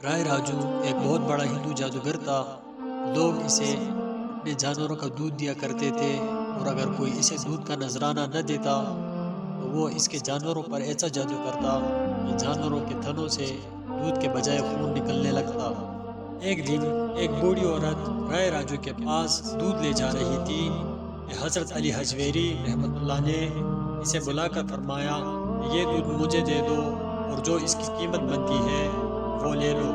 رائے راجو ایک بہت بڑا ہندو جادوگر تھا۔ لوگ اسے اپنے جانوروں کا دودھ دیا کرتے تھے، اور اگر کوئی اسے دودھ کا نذرانہ نہ دیتا تو وہ اس کے جانوروں پر ایسا جادو کرتا کہ جانوروں کے تھنوں سے دودھ کے بجائے خون نکلنے لگتا۔ ایک دن ایک بوڑھی عورت رائے راجو کے پاس دودھ لے جا رہی تھی کہ حضرت علی حجویری رحمۃ اللہ نے اسے بلا کر فرمایا کہ یہ دودھ مجھے دے دو، اور جو اس کی قیمت بنتی ہے وہ لے لو۔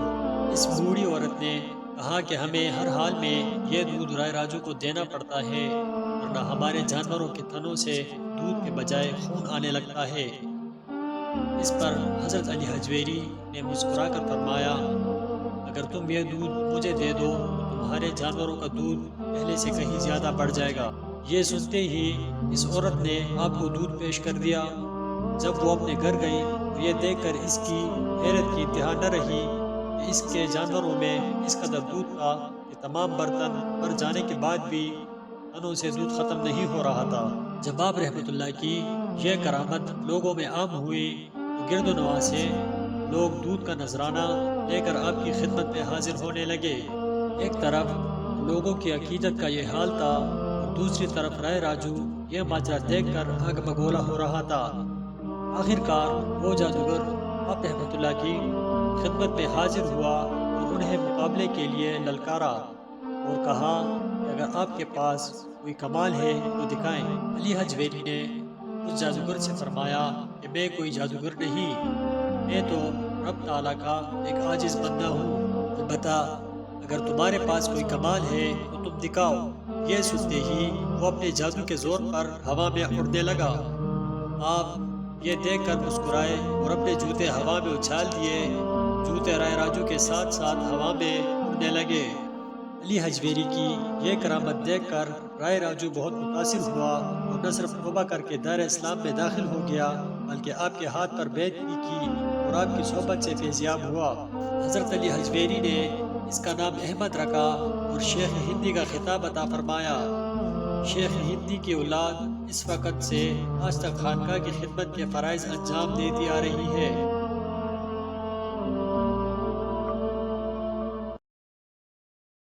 اس بوڑھی عورت نے کہا کہ ہمیں ہر حال میں یہ دودھ رائے راجو کو دینا پڑتا ہے، ورنہ ہمارے جانوروں کے تھنوں سے دودھ کے بجائے خون آنے لگتا ہے۔ اس پر حضرت علی حجویری نے مسکرا کر فرمایا، اگر تم یہ دودھ مجھے دے دو تو تمہارے جانوروں کا دودھ پہلے سے کہیں زیادہ بڑھ جائے گا۔ یہ سنتے ہی اس عورت نے آپ کو دودھ پیش کر دیا۔ جب وہ اپنے گھر گئی تو یہ دیکھ کر اس کی حیرت کی انتہا نہ رہی کہ اس کے جانوروں میں اس قدر دودھ تھا کہ تمام برتن بھر جانے کے بعد بھی تنوں سے دودھ ختم نہیں ہو رہا تھا۔ جب آپ رحمۃ اللہ کی یہ کرامت لوگوں میں عام ہوئی تو گرد و نواح سے لوگ دودھ کا نذرانہ لے کر آپ کی خدمت میں حاضر ہونے لگے۔ ایک طرف لوگوں کی عقیدت کا یہ حال تھا، اور دوسری طرف رائے راجو یہ ماجرا دیکھ کر آگ بگولا ہو رہا تھا۔ آخر کار وہ جادوگر آپ رحمۃ اللہ کی خدمت میں حاضر ہوا اور انہیں مقابلے کے لیے للکارا اور کہا کہ اگر آپ کے پاس کوئی کمال ہے تو دکھائیں۔ علی حجویری نے اس جادوگر سے فرمایا کہ میں کوئی جادوگر نہیں، میں تو رب تعالیٰ کا ایک عاجز بندہ ہوں، البتہ اگر تمہارے پاس کوئی کمال ہے تو تم دکھاؤ۔ یہ سنتے ہی وہ اپنے جادو کے زور پر ہوا میں اڑنے لگا۔ آپ یہ دیکھ کر مسکرائے اور اپنے جوتے ہوا میں اچھال دیے۔ جوتے رائے راجو کے ساتھ ساتھ ہوا میں اڑنے لگے۔ علی حجویری کی یہ کرامت دیکھ کر رائے راجو بہت متاثر ہوا اور نہ صرف توبہ کر کے دار اسلام میں داخل ہو گیا بلکہ آپ کے ہاتھ پر بیعت بھی کی اور آپ کی صحبت سے فیضیاب ہوا۔ حضرت علی حجویری نے اس کا نام احمد رکھا اور شیخ ہندی کا خطاب عطا فرمایا۔ شیخ ہندی کی اولاد اس وقت سے آج تک خانقاہ کی خدمت کے فرائض انجام دیتی آ رہی ہے۔